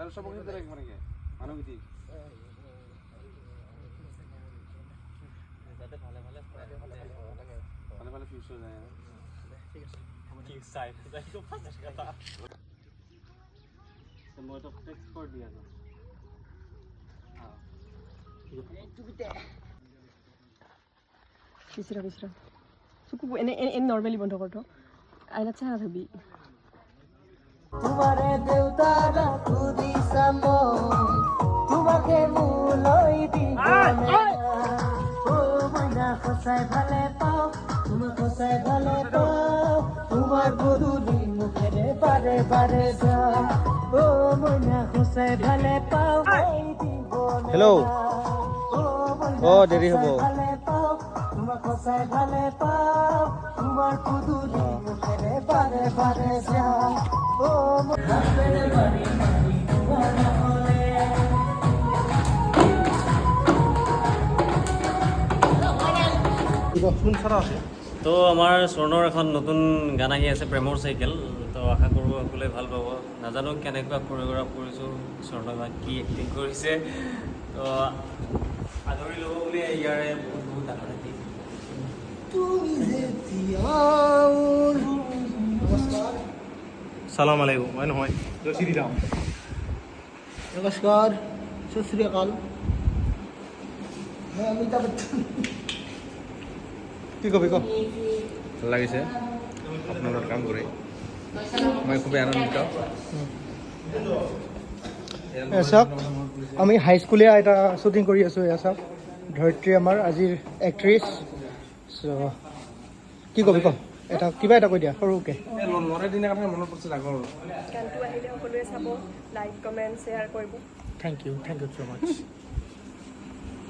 তাহলে সব কিন্তু রাখবো নাকি মানবিতি যাতে ভালো ভালো ফিউচার যায় ঠিক আছে কি সাইড যাই তো 50 টাকা তো মই তো টেক্সট করে দিয়া না হ্যাঁ একটু বিতে বিচৰা চকু এনে নৰ্মেলি বন্ধ কৰ তো আইনা চাহ ভাবি তোমারে দেউতারা তুদি সামো তোমাকে মুলই দিব ও মইনা খসাই ভালে পাও তোমার খসাই ভালে পাও তোমার বদুলি মুখেরে বারে বারে যাও ও মইনা খসাই ভালে পাও হেল্ল' ও দেৰি হ'ব ভালে পাও তোমার খসাই ভালে পাও তোমার বদুলি মুখেরে বারে বারে যাও ও মইনা বাড়ি বাড়ি তোমার হলে তো আমাৰ স্বৰ্ণৰ এখন নতুন গান আহি আছে প্ৰেমৰ চাইকেল তো আশা কৰোঁ সকলোৱে ভাল পাব নাজানো কেনেকুৱা কোৰিঅ'গ্ৰাফ কৰিছোঁ স্বৰ্ণবা কি এক্টিং কৰিছে তো আদৰি ল'ব বুলি ইয়াৰে বহুত বহুত আশা থাকি সালাম আলাইকুম মই নহয় জয় শ্ৰীৰাম নমস্কাৰ সত শ্ৰী আকাল মই অমিতাভ বচ্চন কি কবি ক ভাল লাগিছে আপোনাৰ লগত কাম কৰি মই খুবেই আনন্দিত চাওক আমি হাইস্কুলীয়া এটা শ্বুটিং কৰি আছোঁ এয়া চাওক ধৰিত্ৰী আমাৰ আজিৰ এক্ট্ৰেছ চ' কি কবি ক এটা কিবা এটা কৈ দিয়া সৰুকৈ ল'ৰাৰ দিনা কথা মনত পৰিছে ডাঙৰ গানটো আহিলে সকলোৱে চাব লাইক কমেণ্ট শ্বেয়াৰ কৰিব থেংক ইউ ছ' মাছ